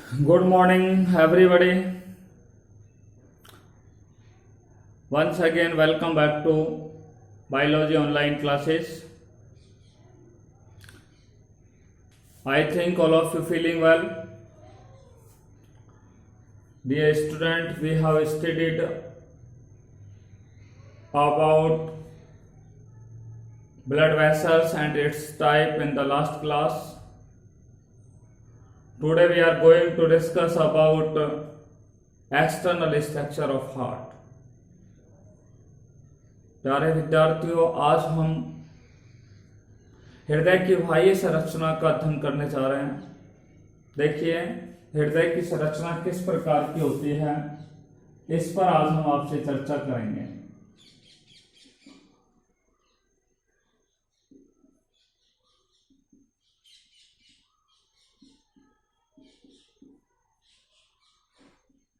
Good morning, everybody. Once again, welcome back to Biology Online classes. I think all of you feeling well. Dear student, we have studied about blood vessels and its type in the last class. Today we are going to discuss about external structure of heart. प्यारे विद्यार्थियों, आज हम हृदय की बाह्य संरचना का अध्ययन करने जा रहे हैं। देखिए, हृदय की संरचना किस प्रकार की होती है, इस पर आज हम आपसे चर्चा करेंगे।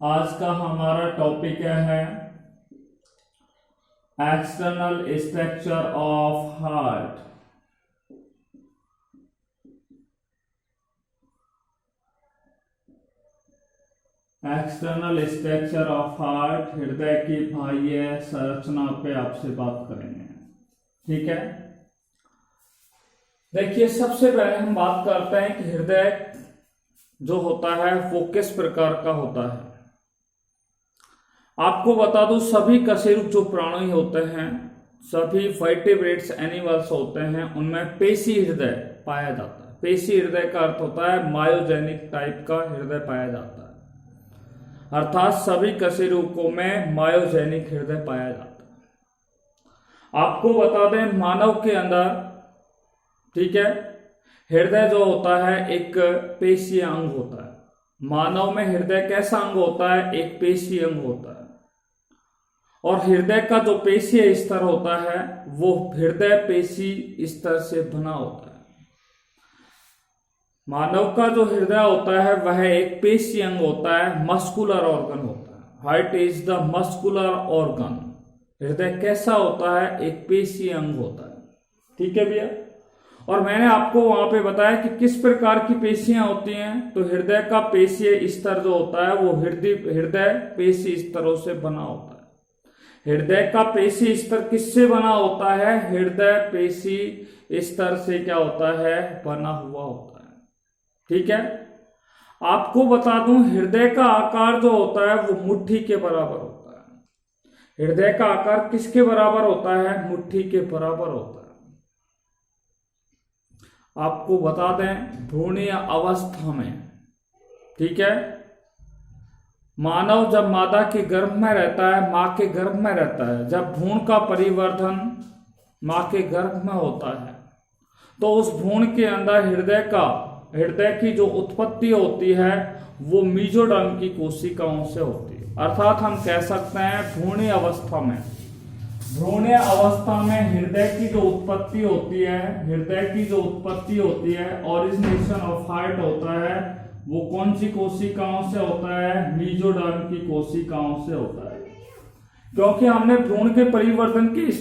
आज का हमारा टॉपिक है external structure of heart. External structure of heart, हृदय की बाह्य संरचना पे आपसे बात करेंगे। ठीक है, देखिए, सबसे पहले हम बात करते हैं कि हृदय जो होता है वो किस प्रकार का होता है। आपको बता दूं, सभी कशेरुक जो प्राणी होते हैं, सभी वर्टेब्रेट्स एनिमल्स होते हैं, उनमें पेशी हृदय पाया जाता है। पेशी हृदय का अर्थ होता है मायोजेनिक टाइप का हृदय पाया जाता है, अर्थात सभी कशेरुकों में मायोजेनिक हृदय पाया जाता है। आपको बता दें, मानव के अंदर, ठीक है, हृदय जो होता है एक पेशीय अंग होता है। मानव में हृदय कैसा अंग होता है? एक पेशीय अंग होता है। और हृदय का जो पेशीय स्तर होता है वो हृदय पेशी स्तर से बना होता है। मानव का जो हृदय होता है वह एक पेशीय अंग होता है, मस्कुलर ऑर्गन होता है। Heart is the muscular organ. हृदय कैसा होता है? एक पेशीय अंग होता है। ठीक है भैया। और मैंने आपको वहां पे बताया कि किस प्रकार की पेशियां होती हैं। तो हृदय का पेशीय स्तर जो होता है वो हृदय पेशी स्तरों से बना होता है। हृदय का पेशी स्तर किससे बना होता है? हृदय पेशी स्तर से क्या होता है? बना हुआ होता है। ठीक है, आपको बता दूं, हृदय का आकार जो होता है वो मुट्ठी के बराबर होता है। हृदय का आकार किसके बराबर होता है? मुट्ठी के बराबर होता है। आपको बता दें, भ्रूणीय अवस्था में, ठीक है, मानव जब मादा के गर्भ में रहता है, मां के गर्भ में रहता है, जब भ्रूण का परिवर्धन मां के गर्भ में होता है तो उस भ्रूण के अंदर हृदय की जो उत्पत्ति होती है वो मेसोडर्म की कोशिकाओं से होती है। अर्थात हम कह सकते हैं भ्रूणीय अवस्था में हृदय की जो उत्पत्ति होती है, ओरिजिनेशन ऑफ हार्ट होता है, वो कौन सी कोशिकाओं से होता है? मेसोडर्म की कोशिकाओं से होता है। क्योंकि हमने भ्रूण के परिवर्तन की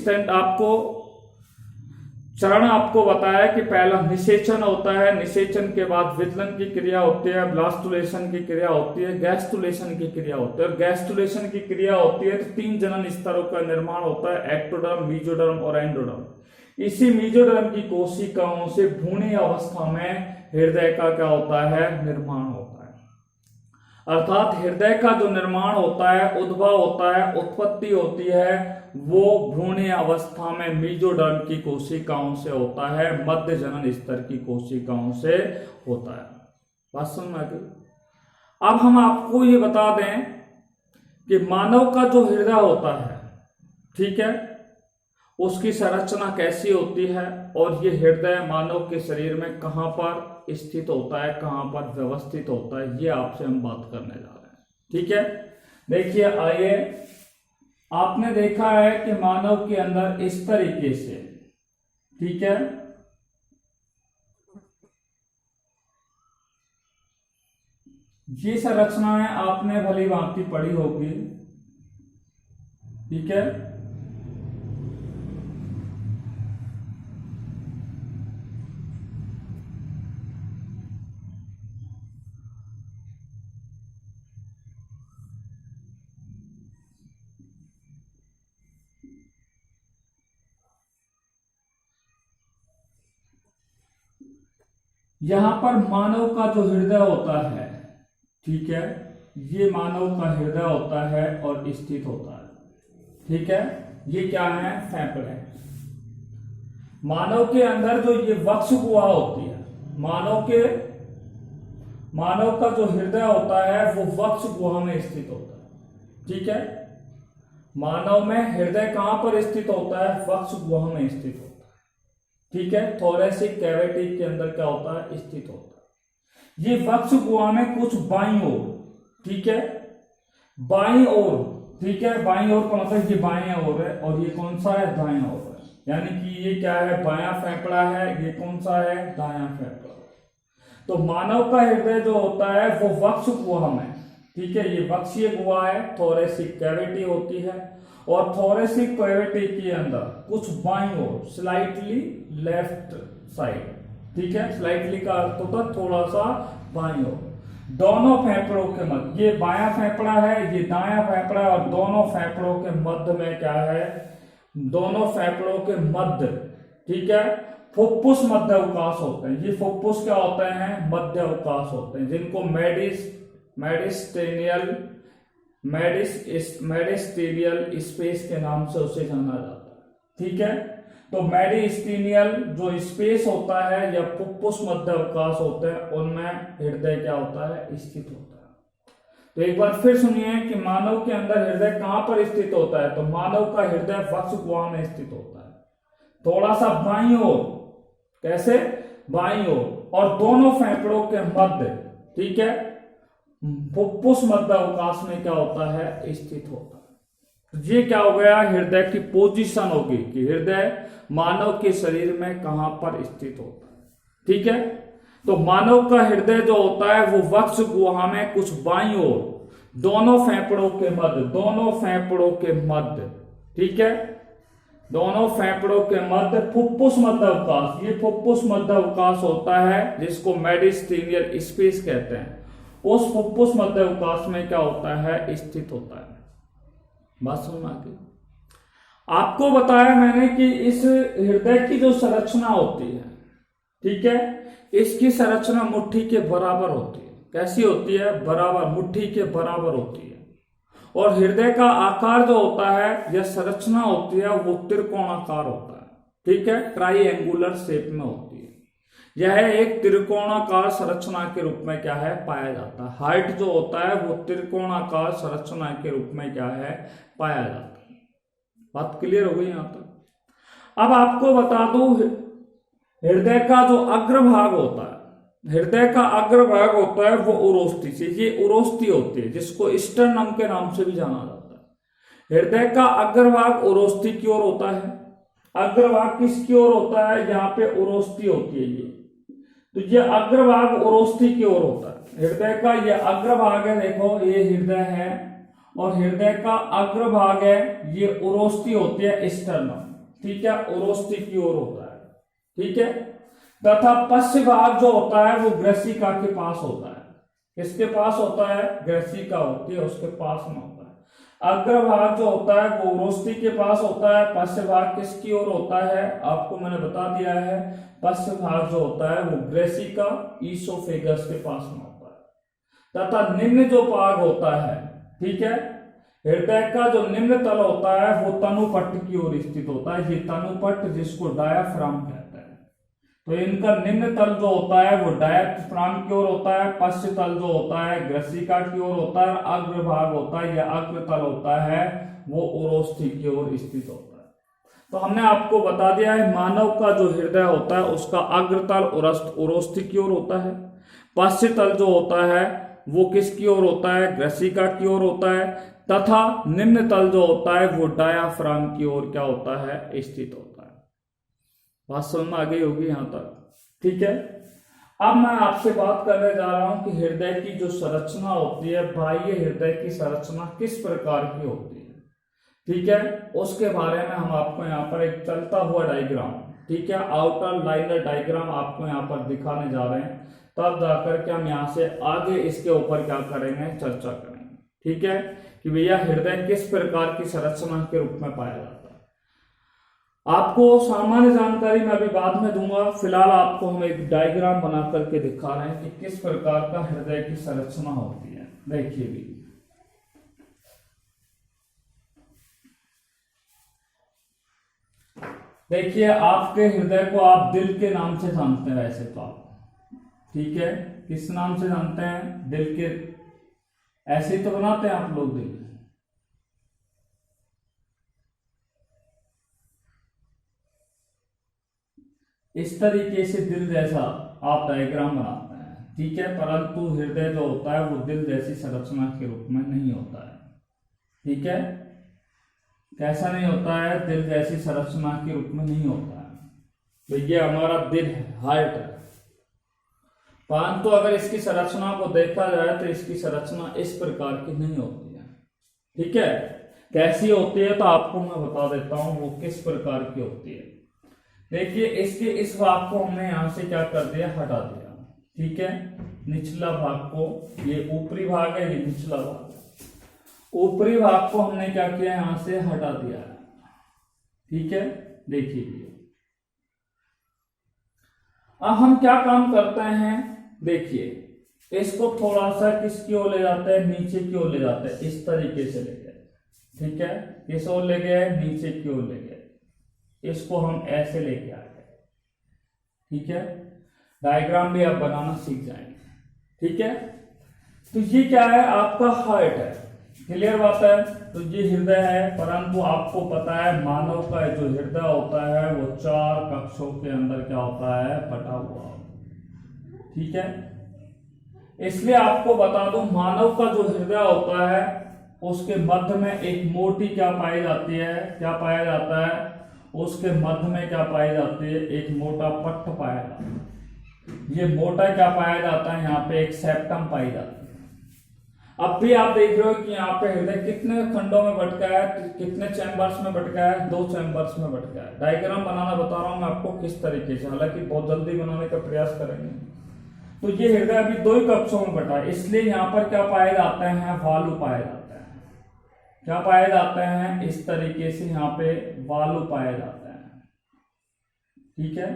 चरण आपको बताया कि पहला निषेचन होता है, निषेचन के बाद विदलन की क्रिया होती है, ब्लास्टुलेशन की क्रिया होती है, गैस्टुलेशन की क्रिया होती है। और गैस्टुलेशन की क्रिया होती है तो 3 जनन स्तरों का निर्माण होता है, एक्टोडर्म, मेसोडर्म और एंडोडर्म। इसी मेसोडर्म की कोशिकाओं से भ्रूणीय अवस्था में हृदय का क्या होता है? निर्माण होता है। अर्थात हृदय का जो निर्माण होता है, उद्भव होता है, उत्पत्ति होती है, वो भ्रूणीय अवस्था में मेसोडर्म की कोशिकाओं से होता है, मध्य जनन स्तर की कोशिकाओं से होता है। बात समझ में आ गई? अब हम आपको ये बता दें कि मानव का जो हृदय होता है, ठीक है, उसकी संरचना कैसी होती है और ये हृदय मानव के शरीर में कहां पर स्थित होता है, कहां पर व्यवस्थित होता है, ये आपसे हम बात करने जा रहे हैं। ठीक है, देखिए, आइए, आपने देखा है कि मानव के अंदर इस तरीके से, ठीक है, ये संरचनाएं आपने भली भांति पढ़ी होगी। ठीक है, यहां पर मानव का जो हृदय होता है, ठीक है, ये मानव का हृदय होता है और स्थित होता है, ठीक है। ये क्या है, फेफड़े। मानव के अंदर जो ये वक्ष गुहा होती है, मानव का जो हृदय होता है वो वक्ष गुहा में स्थित होता है, ठीक है। मानव में हृदय कहां पर स्थित होता है, वक्ष गुहा में स्थित होता है, ठीक है। थोरेसिक कैविटी के अंदर क्या होता है, स्थित होता है। ये वक्ष गुहा में कुछ बाईं ओर, ठीक है, बाईं ओर, ठीक है, बाईं ओर का मतलब ये बाएं ओर है और ये कौन सा है, दाएं ओर है। यानी कि ये क्या है, बायां फेफड़ा है, ये कौन सा है, दायां फेफड़ा। तो मानव का हृदय जो होता है वो वक्ष गुहा में, ठीक है, ये वक्षीय गुहा है, थोरेसिक कैविटी होती है और थोरेसिक कैविटी के अंदर कुछ बाईं ओर, स्लाइटली लेफ्ट साइड, ठीक है, स्लाइटली का अर्थ होता है थोड़ा सा बाईं ओर, दोनों फेफड़ों के मध्य, ये बायां फेफड़ा है, ये दायां फेफड़ा है और दोनों फेफड़ों के मध्य में क्या है, दोनों फेफड़ों के मध्य, ठीक है, फुफ्फुस मध्य अवकाश होते हैं। ये फुफ्फुस क्या होते हैं, मध्य अवकाश होते हैं, जिनको मेडिस्टेरियल स्पेस के नाम से उसे जाना जाता है, ठीक है। तो मेडिस्टेरियल जो स्पेस होता है या फुफ्फुस मध्य अवकाश होते हैं, उनमें हृदय क्या होता है, स्थित होता है। तो एक बार फिर सुनिए कि मानव के अंदर हृदय कहां पर स्थित होता है, तो मानव का हृदय वक्ष गुहा में स्थित होता है, थोड़ा सा बाईं ओर, कैसे, बाईं ओर, और दोनों फेफड़ों के मध्य, ठीक है, फुफ्फुस मध्य अवकाश में क्या होता है, स्थित होता है। ये क्या हो गया, हृदय की पोजीशन होगी कि हृदय मानव के शरीर में कहां पर स्थित होता है, ठीक है। तो मानव का हृदय जो होता है वो वक्ष गुहा में कुछ बाईं ओर, दोनों फेफड़ों के मध्य, ठीक है, दोनों फेफड़ों के मध्य फुफ्फुस मध्य अवकाश, ये फुफ्फुस मध्य अवकाश होता है जिसको मेडिस्टेरियल स्पेस कहते हैं। उस फुफ्फुस मध्य अवकाश में क्या होता है, स्थित होता है। बात समझ आ गई। आपको बताया मैंने कि इस हृदय की जो संरचना होती है, ठीक है, इसकी संरचना मुट्ठी के बराबर होती है। कैसी होती है, बराबर, मुट्ठी के बराबर होती है। और हृदय का आकार जो होता है या संरचना होती है वो त्रिकोणाकार होता है, ठीक है, ट्राइएंगुलर शेप में होती है। यह एक त्रिकोणाकार संरचना के रूप में क्या है, पाया जाता है। हार्ट जो होता है वो त्रिकोणाकार संरचना के रूप में क्या है, पाया जाता है। बात क्लियर हो गई यहां तक। अब आपको बता दूं, हृदय का जो अग्रभाग होता है, हृदय का अग्रभाग होता है वो उरोस्थि से, ये उरोस्थि होती है जिसको स्टर्नम के नाम से भी जाना जाता है। हृदय का अग्रभाग उरोस्थि की ओर होता है। अग्रभाग किसकी ओर होता है, यहाँ पे उरोस्थि होती है ये, तो ये अग्रभाग उरोस्थि की ओर होता है। हृदय का ये अग्रभाग है, देखो ये हृदय है और हृदय का अग्रभाग है, ये उरोस्थि होती है, स्टर्नम, ठीक है, उरोस्थि की ओर होता है, ठीक है। तथा पश्च भाग जो होता है वो ग्रसिका के पास होता है। किसके पास होता है, ग्रसिका होती है, उसके पास में होता है। अग्रभाग जो होता है वो उरोस्थि के पास होता है। पश्च भाग किसकी ओर होता है, आपको मैंने बता दिया है, पश्च भाग जो होता है वो ग्रसिका, ईसोफेगस के पास में होता है। तथा निम्न जो भाग होता है, ठीक है, हृदय का जो निम्न तल होता है वो तनुपट्ट की ओर स्थित होता है। ये तनुपट्ट जिसको डायाफ्राम कहते हैं। तो इनका निम्न तल जो होता है वो डायाफ्राम की ओर होता है, पश्च तल जो होता है ग्रसिका की ओर होता है, अग्र भाग होता है या अग्र तल होता है वो उरोस्थि की ओर स्थित होता है। तो हमने आपको बता दिया है मानव का जो हृदय होता है उसका अग्र तल उरोस्थि की ओर होता है, पश्च तल जो होता है वो किसकी ओर होता है, ग्रसिका की ओर होता है, तथा निम्न तल जो होता है वो डायाफ्राम की ओर क्या होता है, स्थित होता है। बात समझ में आ गई होगी यहां तक, ठीक है। अब मैं आपसे बात करने जा रहा हूं कि हृदय की जो संरचना होती है, बाह्य हृदय की संरचना किस प्रकार की होती है, ठीक है, उसके बारे में हम आपको यहाँ पर एक चलता हुआ डायग्राम, ठीक है, आउटर लाइनर डायग्राम आपको यहाँ पर दिखाने जा रहे हैं। तब जाकर के हम यहाँ से आगे इसके ऊपर क्या करेंगे, चर्चा करेंगे, ठीक है, कि भैया हृदय किस प्रकार की संरचना के रूप में पाया जाता है। आपको सामान्य जानकारी मैं अभी बाद में दूंगा, फिलहाल आपको हम एक डायग्राम बना करके दिखा रहे हैं कि किस प्रकार का हृदय की संरचना होती है। देखिए भी, देखिए आपके हृदय को आप दिल के नाम से जानते हैं वैसे तो आप, ठीक है, किस नाम से जानते हैं? दिल के, ऐसे ही तो बनाते हैं आप लोग दिल। इस तरीके से दिल जैसा आप डायग्राम बनाते हैं, ठीक है, परंतु हृदय जो होता है वो दिल जैसी संरचना के रूप में नहीं होता है, ठीक है। कैसा नहीं होता है? दिल जैसी संरचना के रूप में नहीं होता है। तो ये हमारा दिल है, हार्ट है, परंतु अगर इसकी संरचना को देखा जाए तो इसकी संरचना इस प्रकार की नहीं होती है, ठीक है। कैसी होती है तो आपको मैं बता देता हूं वो किस प्रकार की होती है। देखिए इसके इस भाग को हमने यहां से क्या कर दिया, हटा दिया, ठीक है। निचला भाग को, ये ऊपरी भाग है, ये निचला भाग है, ऊपरी भाग को हमने क्या किया, यहां से हटा दिया है, ठीक है। देखिए अब हम क्या काम करते हैं, देखिए इसको थोड़ा सा किसकी ओर ले जाते हैं, नीचे की ओर ले जाते हैं, इस तरीके से ले गए, ठीक है। किस ओर ले गए, नीचे की ओर ले गए, इसको हम ऐसे लेके आ गए, ठीक है। डायग्राम भी आप बनाना सीख जाएंगे, ठीक है। तो ये क्या है, आपका हार्ट है, क्लियर बात है। तो ये हृदय है, परंतु आपको पता है मानव का जो हृदय होता है वो 4 कक्षों के अंदर क्या होता है, बटा हुआ, ठीक है। इसलिए आपको बता दूं, मानव का जो हृदय होता है उसके मध्य में एक मोटी क्या पाई जाती है, क्या पाया जाता है, उसके मध्य में क्या पाई जाती है, एक मोटा पट्ट पाया जाता है। ये मोटा क्या पाया जाता है, यहाँ पे एक सेप्टम पाई जाती है। अब भी आप देख रहे हो कि यहाँ पे हृदय कितने खंडों में बटका है, कितने चैम्बर्स में बटका है, 2 चैम्बर्स में बटका है। डायग्राम बनाना बता रहा हूं मैं आपको किस तरीके से, हालांकि बहुत जल्दी बनाने का प्रयास करेंगे। तो ये हृदय अभी 2 ही कक्षों में बटा है, इसलिए यहाँ पर क्या पाए जाते हैं, वाल्व पाए जाते हैं। क्या पाए जाते हैं, इस तरीके से यहाँ पे वाल्व पाए जाते हैं, ठीक है।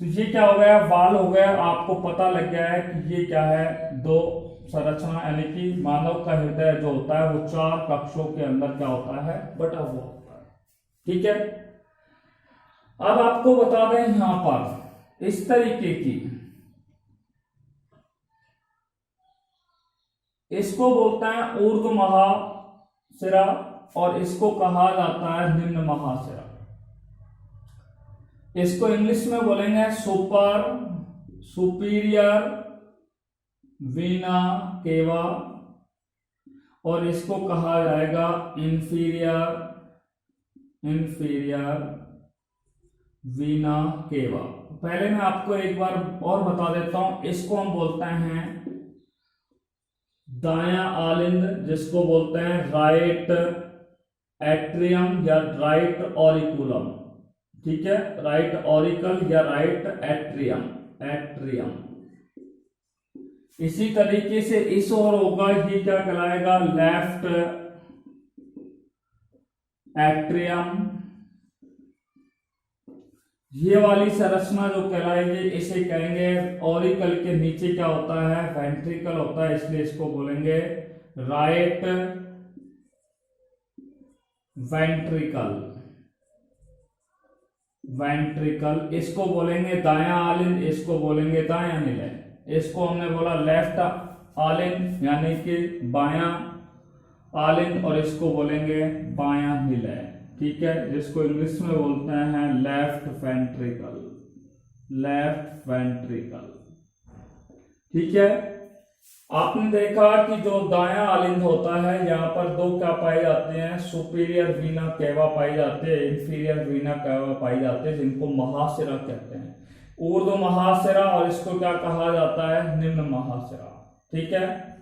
तो ये क्या हो गया, वाल्व हो गया। आपको पता लग गया है कि ये क्या है, 2 संरचना, यानी कि मानव का हृदय जो होता है वो 4 कक्षों के अंदर क्या होता है, बटा हुआ होता है, ठीक है। अब आपको बता दें यहां पर इस तरीके की, इसको बोलते हैं ऊर्ध्व महाशिरा और इसको कहा जाता है निम्न महाशिरा। इसको इंग्लिश में बोलेंगे सुपीरियर वीना केवा और इसको कहा जाएगा इंफीरियर वीना केवा। पहले मैं आपको एक बार और बता देता हूं, इसको हम बोलते हैं दायां आलिंद, जिसको बोलते हैं राइट एट्रियम या राइट ऑरिकुलम, ठीक है, राइट ऑरिकल या राइट एट्रियम। इसी तरीके से इस ओर होगा, ये क्या कहलाएगा, लेफ्ट एट्रियम। ये वाली संरचना जो कहलाएगी इसे कहेंगे, ऑरिकल के नीचे क्या होता है, वेंट्रिकल होता है, इसलिए इसको बोलेंगे राइट वेंट्रिकल। इसको बोलेंगे दायां आलिंद, इसको बोलेंगे दायां निलय। इसको हमने बोला लेफ्ट आलिंद यानी कि बायां आलिंद और इसको बोलेंगे बायां निलय, ठीक है, जिसको इंग्लिश में बोलते हैं लेफ्ट वेंट्रिकल, ठीक है। आपने देखा कि जो दायां आलिंद होता है यहाँ पर 2 क्या पाई जाते हैं, सुपीरियर वीना केवा पाई जाते हैं, इंफीरियर वीना केवा पाई जाते हैं, जिनको महाशिरा कहते हैं, ऊर्ध्व महाशिरा, और इसको क्या कहा जाता है, निम्न महाशिरा, ठीक है।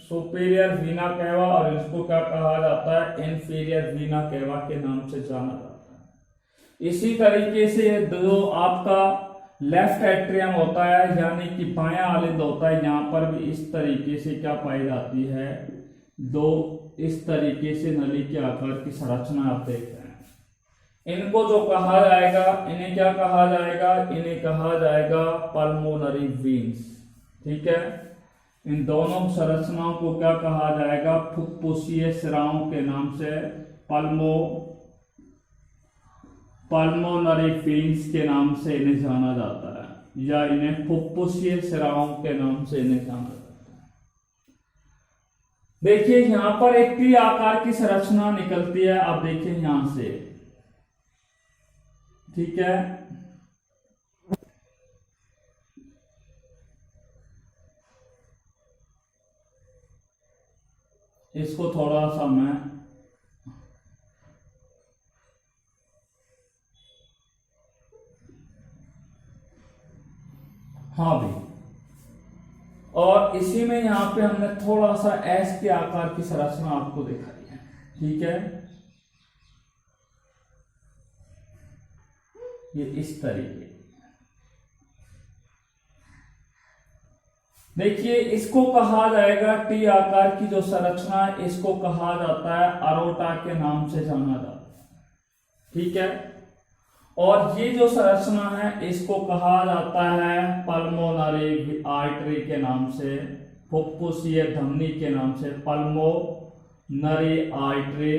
सुपीरियर वीना केवा और इसको क्या कहा जाता है, इंफीरियर वीना केवा के नाम से जाना जाता है। इसी तरीके से जो आपका लेफ्ट एट्रियम होता है यानी कि बायां आलिंद होता है, यहां पर भी इस तरीके से क्या पाई जाती है, 2 इस तरीके से नली के आकार की संरचना आप देख रहे हैं, इनको जो कहा जाएगा, इन्हें क्या कहा जाएगा, इन्हें कहा जाएगा पल्मोनरी वेन्स। ठीक है, इन दोनों संरचनाओं को क्या कहा जाएगा, फुफ्फुसीय सिराओं के नाम से, पल्मोनरी वेन्स के नाम से इन्हें जाना जाता है, या इन्हें फुफ्फुसीय सिराओं के नाम से इन्हें जाना जाता है। देखिए यहां पर एक टी आकार की संरचना निकलती है, आप देखिए यहां से, ठीक है, इसको थोड़ा सा मैं हाँ भी, और इसी में यहां पे हमने थोड़ा सा एस के आकार की संरचना आपको दिखाई है। ठीक है, ये इस तरीके, देखिए इसको कहा जाएगा, टी आकार की जो संरचना है इसको कहा जाता है अरोटा के नाम से जाना जाता है। ठीक है, और ये जो संरचना है इसको कहा जाता है पल्मोनरी आर्टरी के नाम से, फुफ्फुसीय धमनी के नाम से, पल्मोनरी आर्टरी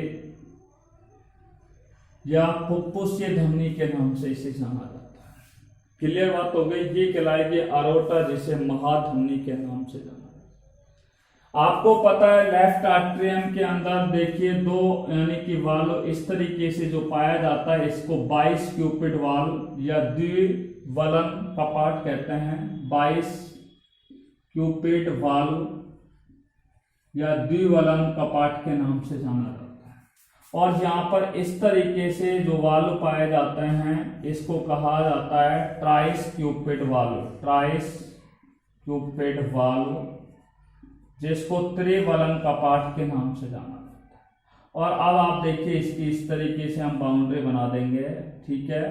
या फुफ्फुसीय धमनी के नाम से इसे जाना जाता है। क्लियर बात हो गई, ये कहलाएगी अरोटा, जिसे महाधमनी के नाम से जाना। आपको पता है लेफ्ट आर्ट्रियम के अंदर देखिए दो यानी कि वाल्व इस तरीके से जो पाया जाता है, इसको बाइस क्यूपिड वाल्व या द्विवलन कपाट कहते हैं, बाइस क्यूपिड वाल्व या द्विवलन कपाट के नाम से जाना जाता है। और यहाँ पर इस तरीके से जो वाल्व पाए जाते हैं इसको कहा जाता है ट्राइस क्यूपिड वाल्व, ट्राइस क्यूपिड वाल्व, जिसको त्रिवलन कपाट के नाम से जाना जाता है। और अब आप देखिए इसकी इस तरीके से हम बाउंड्री बना देंगे। ठीक है,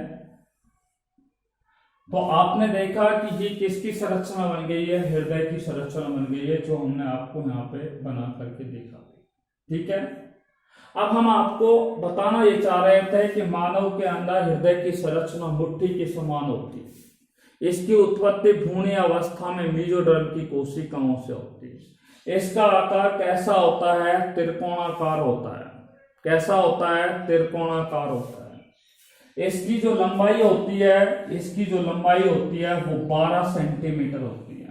तो आपने देखा कि ये किसकी संरचना बन गई है, हृदय की संरचना बन गई है, जो हमने आपको यहाँ पे बना करके देखा। ठीक है, अब हम आपको बताना ये चाह रहे थे कि मानव के अंदर हृदय की संरचना मुट्ठी के समान होती है। इसकी उत्पत्ति भ्रूणीय अवस्था में मेसोडर्म की कोशिकाओं से होती है। इसका आकार कैसा होता है, त्रिकोणाकार होता है। कैसा होता है, त्रिकोणाकार होता है। इसकी जो लंबाई होती है, इसकी जो लंबाई होती है वो 12 सेंटीमीटर होती है।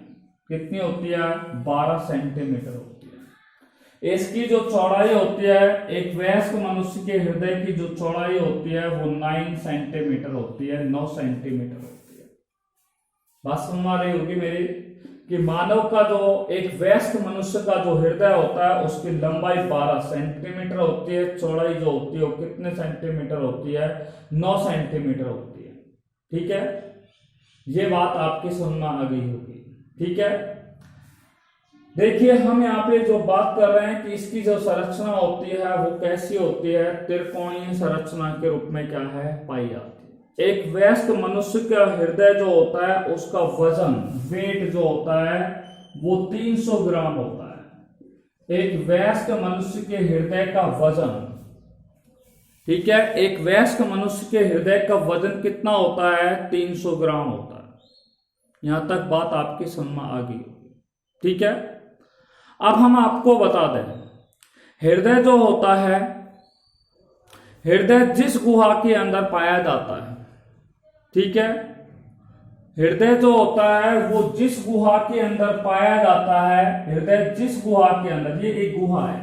कितनी होती है, 12 सेंटीमीटर होती है। इसकी जो चौड़ाई होती है, एक वयस्क मनुष्य के हृदय की जो चौड़ाई होती है वो 9 सेंटीमीटर होती है, 9 सेंटीमीटर होती है। बात समझ आ रही होगी मेरी, कि मानव का जो एक वयस्क मनुष्य का जो हृदय होता है उसकी लंबाई 12 सेंटीमीटर होती है, चौड़ाई जो होती है वो कितने सेंटीमीटर होती है, 9 सेंटीमीटर होती है। ठीक है, ये बात आपकी समझ में आ गई होगी। ठीक है, देखिए हम यहाँ पे जो बात कर रहे हैं कि इसकी जो संरचना होती है वो कैसी होती है, त्रिकोणीय संरचना के रूप में क्या है, पाई जाती है। एक वयस्क मनुष्य का हृदय जो होता है उसका वजन, वेट जो होता है वो 300 ग्राम होता है। एक वयस्क मनुष्य के हृदय का वजन, ठीक है, एक वयस्क मनुष्य के हृदय का वजन कितना होता है, 300 ग्राम होता है। यहां तक बात आपकी समझ में आ गई। ठीक है, अब हम आपको बता दें, हृदय जो होता है, हृदय जिस गुहा के अंदर पाया जाता है, ठीक है, हृदय जो होता है वो जिस गुहा के अंदर पाया जाता है, हृदय जिस गुहा के अंदर, ये एक गुहा है,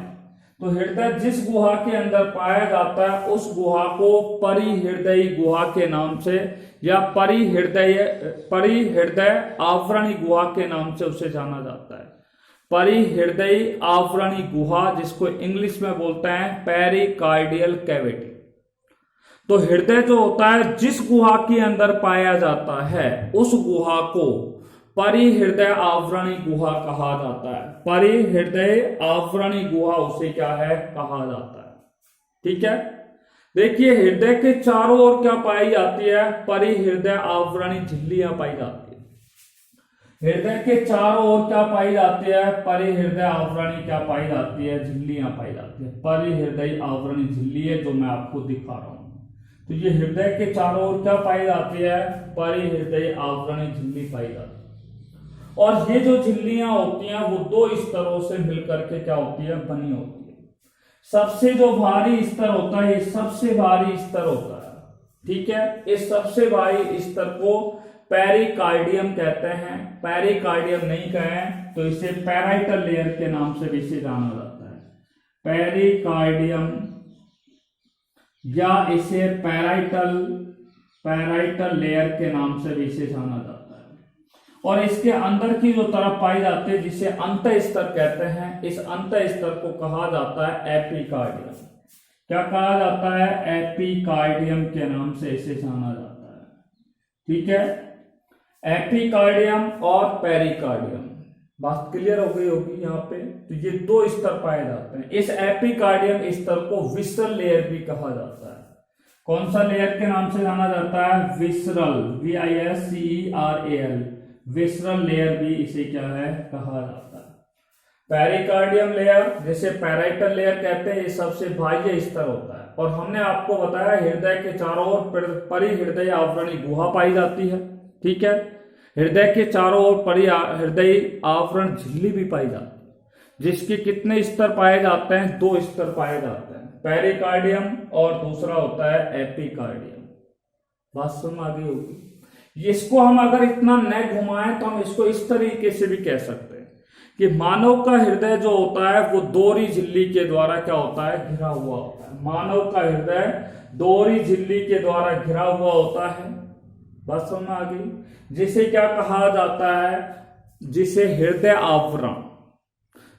तो हृदय जिस गुहा के अंदर पाया जाता है उस गुहा को परिहृदयी गुहा के नाम से या परिहृदय आवरणी गुहा के नाम से उसे जाना जाता है। परिहृदयी आवरणी गुहा, जिसको इंग्लिश में बोलते हैं पेरिकार्डियल कैविटी। तो हृदय जो होता है जिस गुहा के अंदर पाया जाता है उस गुहा को परिहृदय आवरणी गुहा कहा जाता है। परिहृदय आवरणी गुहा उसे क्या है, कहा जाता है। ठीक है, देखिए हृदय के चारों ओर क्या पाई जाती है, परिहृदय आवरणी झिल्लियां पाई जाती है। हृदय के चारों ओर क्या पाई जाती है, परिहृदय आवरणी क्या पाई जाती है, झिल्लियां पाई जाती है। परिहृदय आवरणी झिल्ली है जो मैं आपको दिखा रहा हूं। तो ये हृदय के चारों ओर क्या पाई जाती है, परिहृदय आवरणी झिल्ली पाई जाती है। और ये जो झिल्लियां होती हैं वो दो स्तरों से मिलकर के क्या होती है, बनी होती है। सबसे जो भारी स्तर होता है, ये सबसे भारी स्तर होता है, ठीक है। इस सबसे भारी स्तर को पेरिकार्डियम कहते हैं। पेरिकार्डियम नहीं कहें तो इसे पैराइटल लेयर के नाम से भी इसे जाना जाता है, पेरिकार्डियम, या इसे पैराइटल लेयर के नाम से भी इसे जाना जाता है। और इसके अंदर की जो तरफ पाई जाती है जिसे अंत स्तर कहते हैं, इस अंत स्तर को कहा जाता है एपिकार्डियम। क्या कहा जाता है, एपिकार्डियम के नाम से इसे जाना जाता है, ठीक है। एपिकार्डियम और पेरिकार्डियम, बात क्लियर हो गई होगी यहाँ पे। तो ये दो स्तर पाए जाते हैं। इस एपिकार्डियम स्तर को विसरल लेयर भी कहा जाता है। कौन सा लेयर के नाम से जाना जाता है, विसरल, VISCERAL, विसरल लेयर भी इसे क्या है, कहा जाता है। पेरिकार्डियम लेयर जिसे पैराइटल लेयर कहते हैं, ये सबसे बाह्य स्तर होता है। और हमने आपको बताया हृदय के चारों ओर परिहृदय आवरणी गुहा पाई जाती है, ठीक है। हृदय के चारों ओर परिहृदय आवरण झिल्ली भी पाई जाती है, जिसके कितने स्तर पाए जाते हैं, दो स्तर पाए जाते हैं, पेरिकार्डियम और दूसरा होता है एपिकार्डियम। बात समझ आ गई होगी। इसको हम अगर इतना न घुमाएं तो हम इसको इस तरीके से भी कह सकते हैं कि मानव का हृदय जो होता है वो दोहरी झिल्ली के द्वारा क्या होता है, घिरा हुआ होता है। मानव का हृदय दोहरी झिल्ली के द्वारा घिरा हुआ होता है। बात समझ आ गई। जिसे क्या कहा जाता है, जिसे हृदय आवरण,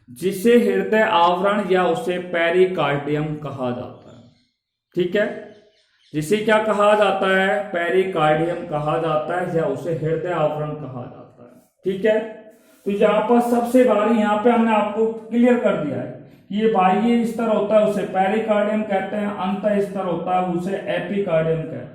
जिसे हृदय आवरण या उसे पेरिकार्डियम कहा जाता है, ठीक है। जिसे क्या कहा जाता है, पेरिकार्डियम कहा जाता है या उसे हृदय आवरण कहा जाता है, ठीक है। तो यहाँ पर सबसे भारी, यहाँ पे हमने आपको क्लियर कर दिया है कि ये बाह्य स्तर होता है उसे पेरिकार्डियम कहते हैं, अंत स्तर होता है उसे एपिकार्डियम कहते हैं,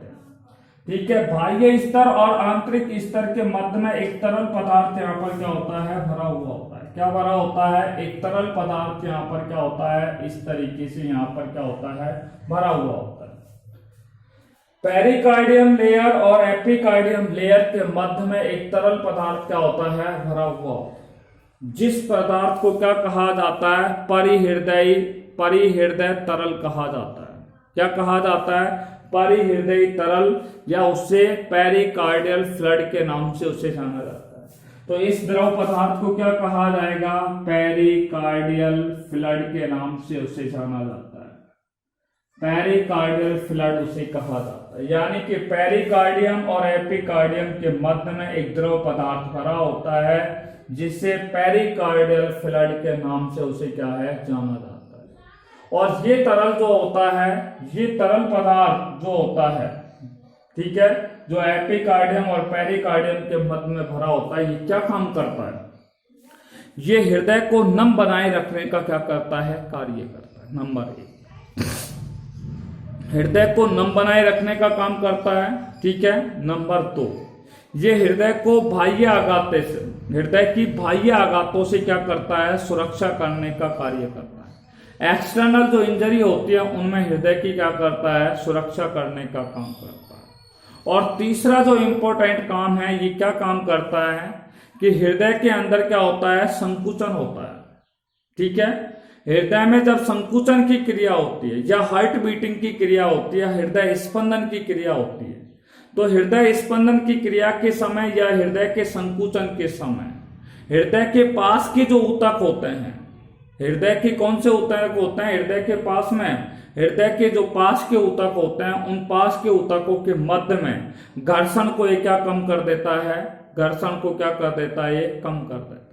ठीक है। बाह्य स्तर और आंतरिक स्तर के मध्य में एक तरल पदार्थ यहाँ पर क्या होता है, भरा हुआ होता है। क्या भरा होता है, एक तरल पदार्थ यहाँ पर क्या होता है, इस तरीके से यहाँ पर क्या होता है, भरा हुआ होता है। पेरिकार्डियम लेयर और एपिकार्डियम लेयर के मध्य में एक तरल पदार्थ क्या होता है, भरा हुआ होता है, जिस पदार्थ को क्या कहा जाता है, परिहृदय तरल कहा जाता है। क्या कहा जाता है, परिहृदय तरल, या उसे पेरिकार्डियल फ्लड के नाम से उसे जाना जाता है। तो इस द्रव पदार्थ को क्या कहा जाएगा, पेरिकार्डियल फ्लड के नाम से उसे जाना जाता है। पेरिकार्डियल फ्लड उसे कहा जाता है। यानी कि पेरिकार्डियम और एपिकार्डियम के मध्य में एक द्रव पदार्थ भरा होता है जिसे पेरिकार्डियल फ्लड के नाम से उसे क्या है, जाना जाता है। और ये तरल जो होता है, ये तरल पदार्थ जो होता है, ठीक है, जो एपिकार्डियम और पेरिकार्डियम के मध्य में भरा होता है, ये क्या काम करता है, ये हृदय को नम बनाए रखने का क्या करता है, कार्य करता है। नंबर 1, हृदय को नम बनाए रखने का काम करता है, ठीक है। नंबर 2, ये हृदय को बाह्य आघात से, हृदय की बाह्य आघातों से क्या करता है, सुरक्षा करने का कार्य करता है। एक्सटर्नल जो इंजरी होती है उनमें हृदय की क्या करता है, सुरक्षा करने का काम करता है। और तीसरा जो इंपॉर्टेंट काम है, ये क्या काम करता है कि हृदय के अंदर क्या होता है, संकुचन होता है, ठीक है। हृदय में जब संकुचन की क्रिया होती है या हार्ट बीटिंग की क्रिया होती है, हृदय स्पंदन की क्रिया होती है, तो हृदय स्पंदन की क्रिया के समय या हृदय के संकुचन के समय हृदय के पास के जो ऊतक होते हैं, हृदय के कौन से ऊतक होते हैं, हृदय के पास में, हृदय के जो पास के ऊतक होते हैं, उन पास के ऊतकों के मध्य में घर्षण को ये क्या कम कर देता है, घर्षण को क्या कर देता है, ये कम कर देता है।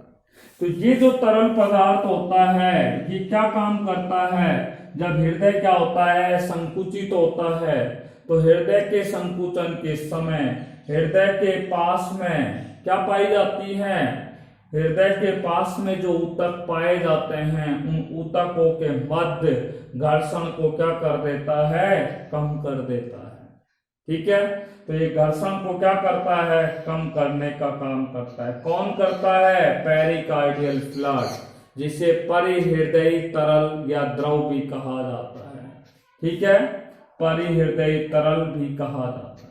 तो ये जो तरल पदार्थ होता है, ये क्या काम करता है, जब हृदय क्या होता है, संकुचित होता है, तो हृदय के संकुचन के समय हृदय के पास में क्या पाई जाती है, हृदय के पास में जो ऊतक पाए जाते हैं, उन ऊतकों के मध्य घर्षण को क्या कर देता है, कम कर देता है, ठीक है। तो ये घर्षण को क्या करता है, कम करने का काम करता है। कौन करता है, पेरिकार्डियल फ्लड, जिसे परिहृदयी तरल या द्रव भी कहा जाता है, ठीक है। परिहृदयी तरल भी कहा जाता है।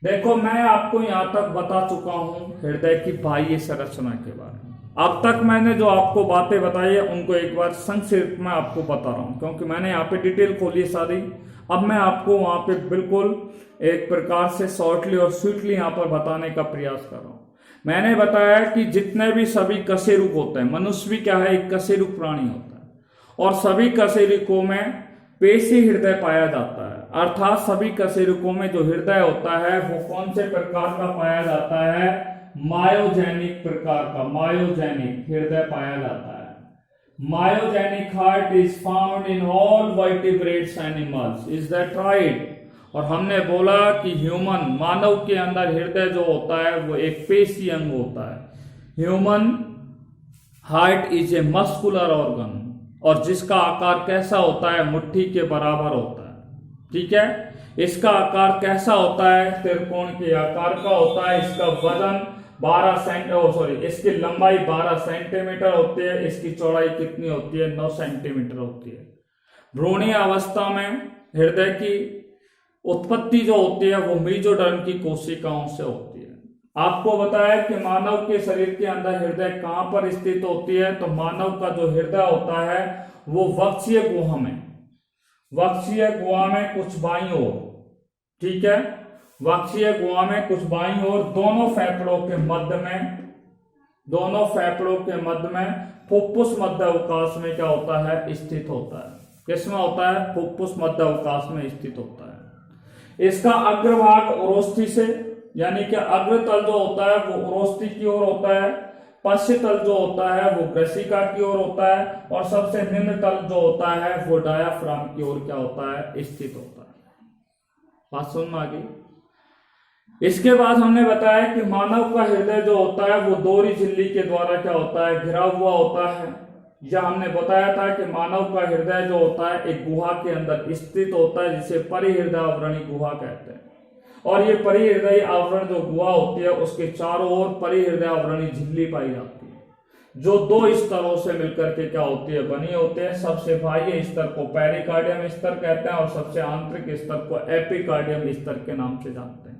देखो मैं आपको यहाँ तक बता चुका हूं हृदय की बाह्य संरचना के बारे में। अब तक मैंने जो आपको बातें बताई है उनको एक बार संक्षेप में आपको बता रहा हूं, क्योंकि मैंने यहाँ पे डिटेल खोली सारी। अब मैं आपको वहां पे बिल्कुल एक प्रकार से शॉर्टली और स्वीटली यहाँ पर बताने का प्रयास कर रहा हूं। मैंने बताया कि जितने भी सभी कशेरुक होते हैं, मनुष्य भी क्या है, एक कशेरुक प्राणी होता है, और सभी कशेरुकों में पेशी हृदय पाया जाता है। अर्थात सभी कशेरुकों में जो हृदय होता है वो कौन से प्रकार का पाया जाता है, मायोजेनिक प्रकार का, मायोजेनिक हृदय पाया जाता है। Myogenic heart is found in all vertebrates animals, is that right. और हमने बोला कि ह्यूमन, मानव के अंदर हृदय जो होता है वो एक पेशी अंग होता है। Human heart is a muscular organ, और जिसका आकार कैसा होता है, मुट्ठी के बराबर होता है। ठीक है, इसका आकार कैसा होता है, त्रिकोण के आकार का होता है। इसका वजन 12 सेंटीमीटर, इसकी लंबाई 12 सेंटीमीटर होती है। इसकी चौड़ाई कितनी होती है, 9 सेंटीमीटर होती है। भ्रूणीय अवस्था में हृदय की उत्पत्ति जो होती है वो मेसोडर्म की कोशिकाओं से होती है। आपको बताया कि मानव के शरीर के अंदर हृदय कहां पर स्थित होती है, तो मानव का जो हृदय होता है वो वक्षीय गुहा में, वक्षीय गुहा में कुछ बाईं ओर, ठीक है, वक्षीय गुहा में कुछ बाईं ओर, दोनों फेफड़ों के मध्य में, दोनों फेफड़ों के मध्य में फुफ्फुस मध्य अवकाश में क्या होता है, स्थित होता है। किसमें होता है, फुफ्फुस मध्य अवकाश में स्थित होता है। इसका अग्रभाग उरोस्थि से, यानी कि अग्रतल जो होता है वो उरोस्थि की ओर होता है, पश्च तल जो होता है वो ग्रसिका की ओर होता है, और सबसे निम्न तल जो होता है वो डायाफ्राम की ओर क्या होता है, स्थित होता है। बात सुन में आ गई। इसके बाद हमने बताया कि मानव का हृदय जो होता है वो दोहरी झिल्ली के द्वारा क्या होता है, घिरा हुआ होता है। या हमने बताया था कि मानव का हृदय जो होता है एक गुहा के अंदर स्थित होता है, जिसे परिहृदय आवरणी गुहा कहते हैं। और ये परिहृदय आवरण जो गुहा होती है उसके चारों ओर परिहृदय आवरणी झिल्ली पाई जाती है, जो 2 स्तरों से मिलकर के क्या होती है, बनी होते हैं। सबसे बाह्य स्तर को पेरिकार्डियम स्तर कहते हैं, और सबसे आंतरिक स्तर को एपिकार्डियम स्तर के नाम से जानते हैं।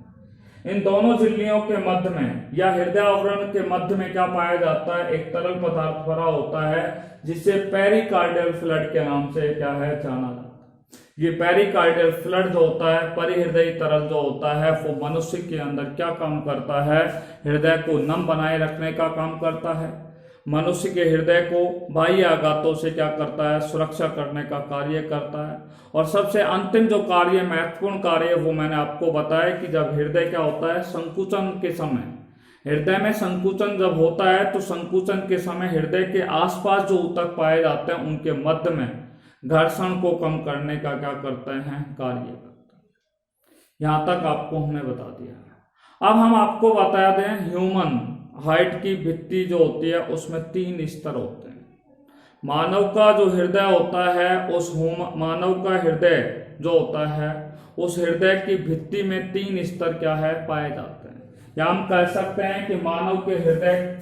इन दोनों झिल्लियों के मध्य में या हृदय आवरण के मध्य में क्या पाया जाता है, एक तरल पदार्थ भरा होता है, जिसे पेरिकार्डियल फ्लड के नाम से क्या है, जाना जाता है। ये पेरिकार्डियल फ्लड जो होता है, परिहृदयी तरल जो होता है, वो मनुष्य के अंदर क्या काम करता है, हृदय को नम बनाए रखने का काम करता है। मनुष्य के हृदय को बाह्य आघातों से क्या करता है, सुरक्षा करने का कार्य करता है। और सबसे अंतिम जो कार्य, महत्वपूर्ण कार्य, वो मैंने आपको बताया कि जब हृदय क्या होता है, संकुचन के समय, हृदय में संकुचन जब होता है तो संकुचन के समय हृदय के आसपास जो ऊतक पाए जाते हैं उनके मध्य में घर्षण को कम करने का क्या करते हैं, कार्य करते हैं। यहां तक आपको हमने बता दिया। अब हम आपको बता दें, ह्यूमन हार्ट की भित्ति जो होती है उसमें 3 स्तर होते हैं। मानव का जो हृदय होता है, उस मानव का हृदय जो होता है, उस हृदय की भित्ति में 3 स्तर क्या है, पाए जाते हैं। या हम कह सकते हैं कि मानव के हृदय,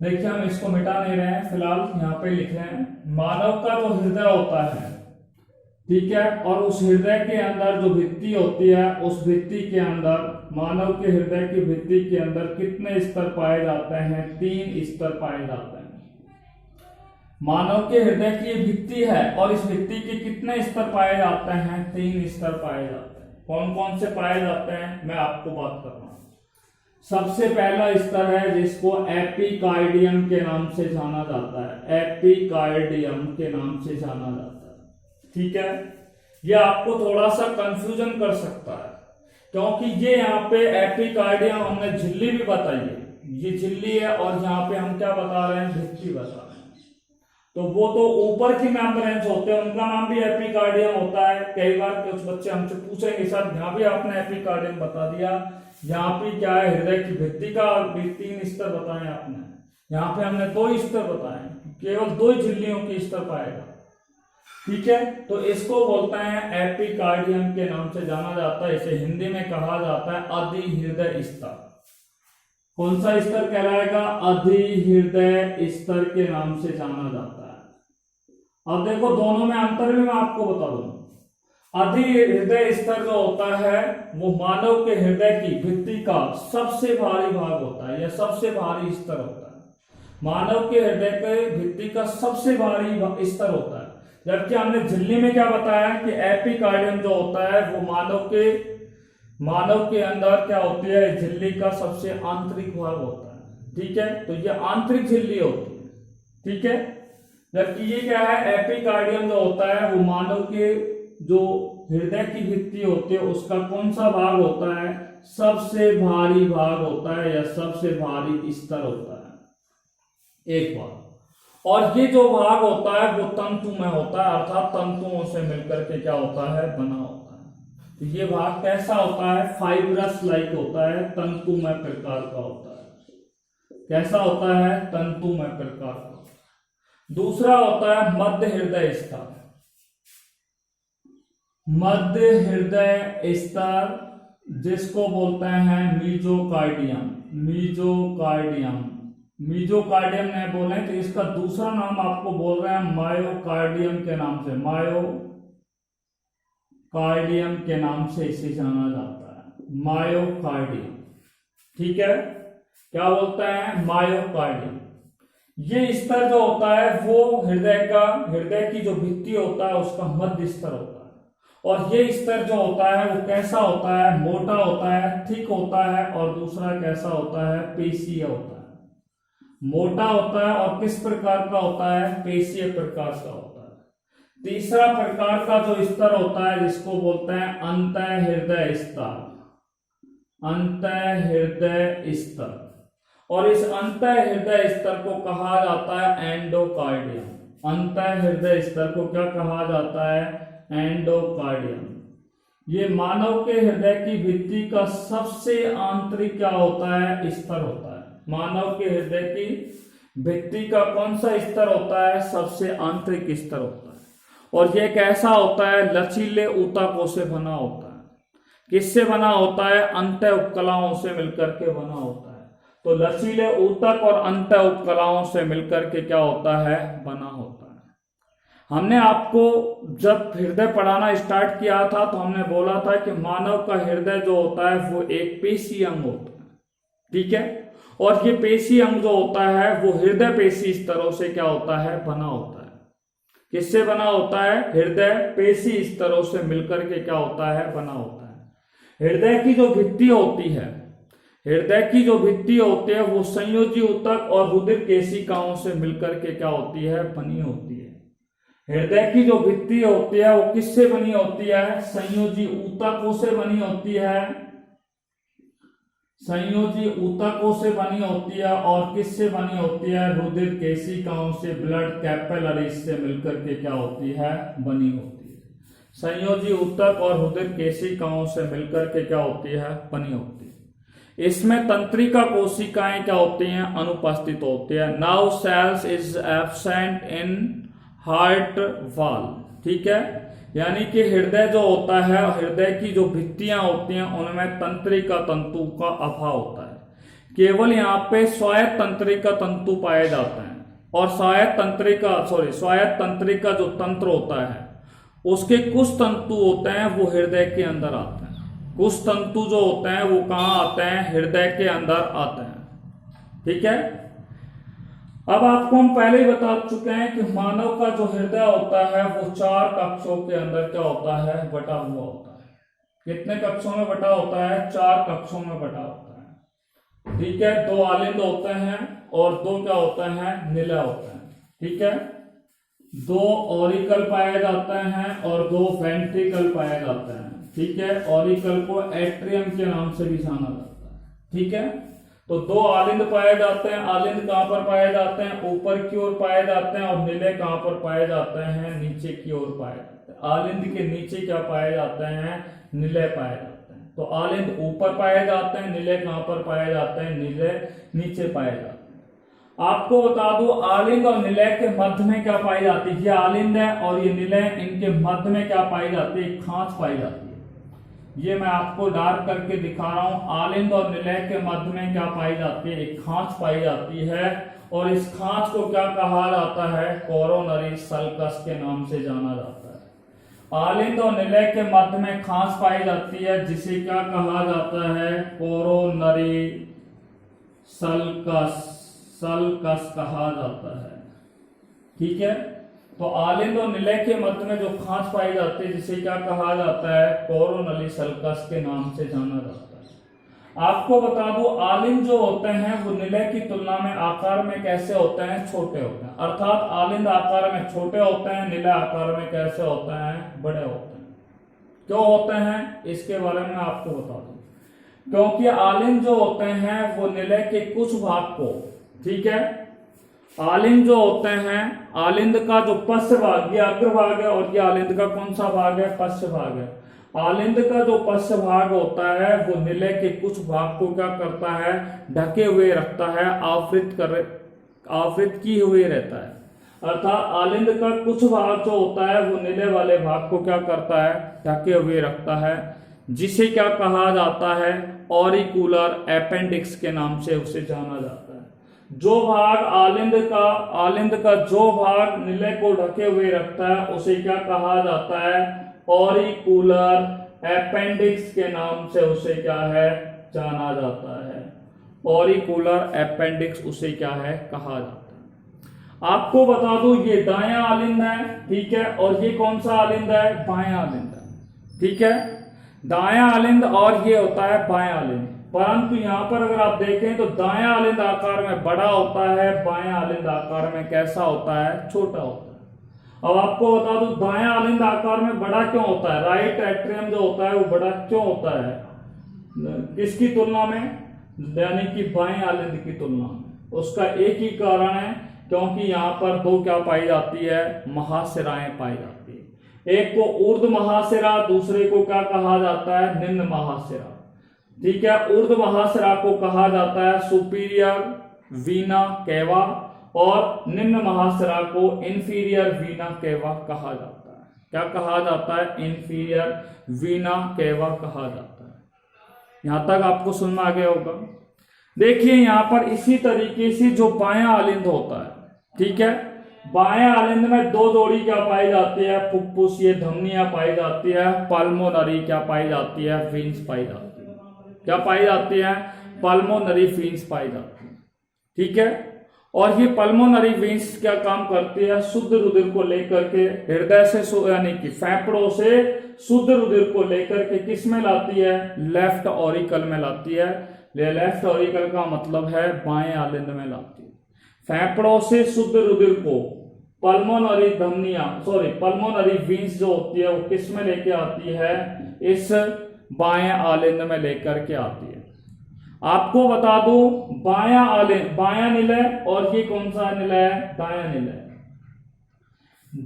देखिए हम इसको मिटा नहीं रहे हैं, फिलहाल यहाँ पे लिख रहे हैं, मानव का जो हृदय होता है, ठीक है, और उस हृदय के अंदर जो भित्ति होती है, उस भित्ति के अंदर, मानव के हृदय की भित्ति के अंदर कितने स्तर पाए जाते हैं, 3 स्तर पाए जाते हैं। मानव के हृदय की ये भित्ति है, और इस भित्ति के कितने स्तर पाए जाते हैं, 3 स्तर पाए जाते हैं। कौन कौन से पाए जाते हैं, मैं आपको बात कर रहा हूं। सबसे पहला स्तर है जिसको एपिकार्डियम के नाम से जाना जाता है, एपिकार्डियम के नाम से जाना जाता है, ठीक है। यह आपको थोड़ा सा कंफ्यूजन कर सकता है, क्योंकि ये यहाँ पे एपिकार्डियम हमने झिल्ली भी बताई है, ये झिल्ली है, और यहाँ पे हम क्या बता रहे हैं, भित्ति बता रहे हैं। तो वो तो ऊपर की मेम्ब्रेन्स होते हैं, उनका नाम भी एपिकार्डियम होता है। कई बार कुछ बच्चे हमसे पूछेंगे, सर यहाँ भी आपने एपिकार्डियम बता दिया, यहाँ पे क्या है, हृदय की भित्ति का भी 3 स्तर बताए आपने, यहाँ पे हमने 2 स्तर बताए, केवल 2 झिल्लियों के स्तर पाएगा, ठीक है। तो इसको बोलते हैं एपिकार्डियम के नाम से जाना जाता है। इसे हिंदी में कहा जाता है अधिहृदय स्तर। कौन सा स्तर कहलाएगा, अधिहृदय स्तर के नाम से जाना जाता है। अब देखो दोनों में अंतर भी मैं आपको बता दूं। अधि हृदय स्तर जो होता है वो मानव के हृदय की भित्ति का सबसे भारी भाग होता है या सबसे भारी स्तर होता है। मानव के हृदय के भित्ति का सबसे भारी स्तर होता है। जबकि हमने झिल्ली में क्या बताया कि एपिकार्डियम जो होता है वो मानव के अंदर क्या होती है, झिल्ली का सबसे आंतरिक भाग होता है। ठीक है, तो ये आंतरिक झिल्ली होती है। ठीक है, जबकि ये क्या है, एपिकार्डियम जो होता है वो मानव के जो हृदय की भित्ति होती है उसका कौन सा भाग होता है, सबसे भारी भाग होता है या सबसे भारी स्तर होता है। एक बात, और ये जो भाग होता है वो तंतु में होता है, अर्थात तंतुओं से मिलकर के क्या होता है, बना होता है। तो ये भाग कैसा होता है, फाइब्रस लाइक होता है, तंतुमय प्रकार का होता है। कैसा होता है, तंतुमय प्रकार का। दूसरा होता है मध्य हृदय स्तर। मध्य हृदय स्तर जिसको बोलते हैं मीजोकार्डियम। मीजोकार्डियम नहीं बोले तो इसका दूसरा नाम आपको बोल रहे हैं मायोकार्डियम के नाम से। मायोकार्डियम के नाम से इसे जाना जाता है, मायोकार्डियम। ठीक है, क्या बोलते हैं, मायोकार्डियम। ये स्तर जो होता है वो हृदय की जो भित्ति होता है उसका मध्य स्तर होता है। और ये स्तर जो होता है वो कैसा होता है, मोटा होता है, थिक होता है, और दूसरा कैसा होता है, पेशीय होता है। मोटा होता है और किस प्रकार का होता है, पेशीय प्रकार का होता है। तीसरा प्रकार का जो स्तर होता है जिसको बोलते हैं अंतःहृदय स्तर। अंतःहृदय स्तर, और इस अंतःहृदय स्तर को कहा जाता है एंडोकार्डियम। अंतःहृदय स्तर को क्या कहा जाता है, एंडोकार्डियम। ये मानव के हृदय की भित्ति का सबसे आंतरिक क्या होता है, स्तर होता है। मानव के हृदय की भित्ति का कौन सा स्तर होता है, सबसे आंतरिक स्तर होता है। और ये कैसा होता है, लचीले ऊतकों से बना होता है। किससे बना होता है, अंत उपकलाओं से मिलकर के बना होता है। तो लचीले ऊतक और अंत उपकलाओं से मिलकर के क्या होता है, बना होता है। हमने आपको जब हृदय पढ़ाना स्टार्ट किया था तो हमने बोला था कि मानव का हृदय जो होता है वो एक पेशी अंग होता है। ठीक है, और ये पेशी अंग जो होता है वो हृदय पेशी स्तरों से क्या होता है, बना होता है। किससे बना होता है, हृदय पेशी स्तरों से मिलकर के क्या होता है, बना होता है। हृदय की जो भित्ति होती है, वो संयोजी ऊतक और रुधिर केशिकाओं से मिलकर के क्या होती है, बनी होती है। हृदय की जो भित्ति होती है वो किससे बनी होती है, संयोजी ऊतकों से बनी होती है। संयोजी ऊतकों से बनी होती है, और किससे बनी होती है, रुधिर केशिकाओं से, ब्लड कैपिलरीज से मिलकर के क्या होती है, बनी होती है। संयोजी ऊतक और रुधिर केशिकाओं से मिलकर के क्या होती है, बनी होती है। इसमें तंत्रिका कोशिकाएं क्या होती हैं, अनुपस्थित होती है। Now cells is absent in heart wall. ठीक है, यानी कि हृदय जो होता है, हृदय की जो भित्तियां होती हैं उनमें तंत्रिका तंतु का अभाव होता है। केवल यहाँ पे स्वायत्त तंत्रिका तंतु पाए जाते हैं, और स्वायत्त तंत्रिका जो तंत्र होता है उसके कुछ तंतु होते हैं वो हृदय के अंदर आते हैं। कुछ तंतु जो होते हैं वो कहाँ आते हैं, हृदय के अंदर आते हैं। ठीक है, अब आपको हम पहले ही बता चुके हैं कि मानव का जो हृदय होता है वो 4 कक्षों के अंदर क्या होता है, बटा हुआ होता है। कितने कक्षों में बटा होता है, 4 कक्षों में बटा होता है। ठीक है, 2 आलिंद होते हैं और 2 क्या होते हैं, निलय होते हैं। ठीक है, 2 ऑरिकल पाए जाते हैं और 2 वेंट्रिकल पाए जाते हैं। ठीक है, ऑरिकल को एट्रियम के नाम से भी जाना जाता है। ठीक है, तो 2 आलिंद पाए जाते हैं। आलिंद कहां पर पाए जाते हैं, ऊपर की ओर पाए जाते हैं, और निलय कहां पर पाए जाते हैं, नीचे की ओर पाए जाते हैं। आलिंद के नीचे क्या पाए जाते हैं, निलय पाए जाते हैं। तो आलिंद ऊपर पाए जाते हैं, निलय कहां पर पाए जाते हैं, निलय नीचे पाए जाते हैं। आपको बता दूं, आलिंद और निलय के मध्य में क्या पाई जाती है, ये आलिंद है और ये निलय, इनके मध्य में क्या पाई जाती है, खांच पाई जाती है। ये मैं आपको डार्क करके दिखा रहा हूं। आलिंद और निलय के मध्य में क्या पाई जाती है, एक खांच पाई जाती है, और इस खांच को क्या कहा जाता है, कोरोनरी सल्कस के नाम से जाना जाता है। आलिंद और निलय के मध्य में खांच पाई जाती है जिसे क्या कहा जाता है, कोरोनरी सल्कस, सल्कस कहा जाता है। ठीक है, तो आलिंद और निलय के मध्य में जो खांच पाई जाती है जिसे क्या कहा जाता है, कोरोनरी सल्कस के नाम से जाना जाता है। आपको बता दूं, आलिंद जो होते हैं वो निलय की तुलना में आकार में कैसे होते हैं, छोटे होते हैं। अर्थात आलिंद आकार में छोटे होते हैं, निलय आकार में कैसे होते हैं, बड़े होते हैं। क्यों होते हैं, इसके बारे में आपको बता दूं। क्योंकि आलिंद जो होते हैं वो निलय के कुछ भाग को, ठीक है, आलिंद जो होते हैं, आलिंद का जो पश्च भाग, ये अग्रभाग है, और ये आलिंद का कौन सा भाग है, पश्च भाग है। आलिंद का जो पश्च भाग होता है वो निलय के कुछ भाग को क्या करता है, ढके हुए रखता है, आवृत किए हुए रहता है। अर्थात आलिंद का कुछ भाग जो होता है वो निलय वाले भाग को क्या करता है, ढके हुए रखता है, जिसे क्या कहा जाता है, ऑरिकुलर अपेंडिक्स के नाम से उसे जाना जाता है। जो भाग आलिंद का जो भाग निलय को ढके हुए रखता है उसे क्या कहा जाता है, ऑरिकुलर अपेंडिक्स के नाम से उसे क्या है, जाना जाता है। ऑरिकुलर अपेंडिक्स उसे क्या है, कहा जाता है। आपको बता दूं, ये दायां आलिंद है, ठीक है, और ये कौन सा आलिंद है, बायां आलिंद है। ठीक है, दायां आलिंद और ये होता है बायां आलिंद। परंतु यहां पर अगर आप देखें तो दायां आलिंद आकार में बड़ा होता है, बायां आलिंद आकार में कैसा होता है, छोटा होता है। अब आपको बता दूं, दायां आलिंद आकार में बड़ा क्यों होता है, राइट एट्रियम जो होता है वो बड़ा क्यों होता है, किसकी तुलना में, यानी कि बाएं आलिंद की तुलना में। उसका एक ही कारण है, क्योंकि यहाँ पर दो क्या पाई जाती है, महाशिराएं पाई जाती है। एक को ऊर्ध्व महाशिरा, दूसरे को क्या कहा जाता है, निम्न महाशिरा। ठीक है, ऊर्ध्व महाशिरा को कहा जाता है सुपीरियर वीना केवा, और निम्न महाशिरा को इंफीरियर वीना केवा कहा जाता है। क्या कहा जाता है, इंफीरियर वीना केवा कहा जाता है। यहां तक आपको सुनना आ गया होगा। देखिए यहां पर इसी तरीके से जो बायां आलिंद होता है, ठीक है, बाएं आलिंद में दो जोड़ी क्या पाई जाती है, फुफ्फुसीय धमनियां पाई जाती है, पल्मोनरी क्या पाई जाती है, वेन्स पाई जाती है। क्या पाई जाती है, पल्मोनरी वेन्स पाई जाती है। ठीक है, और ये पल्मोनरी वेन्स क्या काम करती है, शुद्ध रुधिर को लेकर के हृदय से, यानी कि फेफड़ों से शुद्ध रुधिर को लेकर के किस में लाती है, लेफ्ट ऑरिकल में लाती है। लेफ्ट ऑरिकल का मतलब है बाएं आलिंद में लाती है। फेफड़ों से शुद्ध रुधिर को पल्मोनरी पल्मोनरी वेन्स जो होती है वो किस में लेके आती है, इस बाएं आलिंद में लेकर के आती है। आपको बता दो, बायां आलिंद, बायां निलय, और ये कौन सा निलय है, दायां निलय।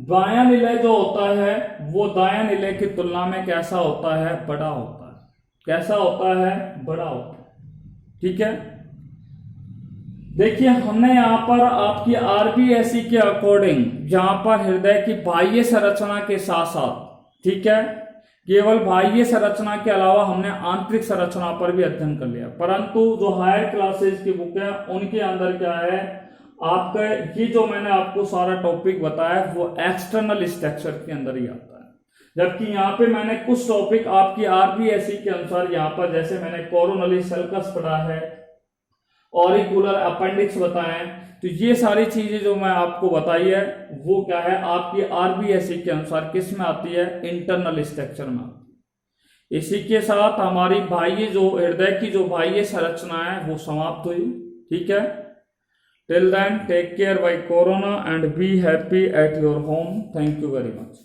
बायां निलय जो होता है वो दायां निलय की तुलना में कैसा होता है, बड़ा होता है। कैसा होता है, बड़ा होता है। ठीक है, देखिए हमने यहाँ पर आपकी आरबीएसई के अकॉर्डिंग यहाँ पर हृदय की बाह्य संरचना के साथ साथ, ठीक है, केवल बाह्य संरचना के अलावा हमने आंतरिक संरचना पर भी अध्ययन कर लिया। परंतु जो हायर क्लासेस की बुक है उनके अंदर क्या है, आपका ये जो मैंने आपको सारा टॉपिक बताया वो एक्सटर्नल स्ट्रक्चर के अंदर ही आता है। जबकि यहाँ पे मैंने कुछ टॉपिक आपकी आरबीएसई के अनुसार, यहाँ पर जैसे मैंने कोरोनरी सल्कस पढ़ा है, ऑरिकुलर अपेंडिक्स बताएं, तो ये सारी चीजें जो मैं आपको बताई है वो क्या है, आपकी आरबीएसई के अनुसार किस में आती है, इंटरनल स्ट्रक्चर में आती है। इसी के साथ हमारी बाह्य जो हृदय की जो बाह्य संरचना है वो समाप्त हुई। ठीक है, till then take care by corona and be happy at your home. Thank you very much.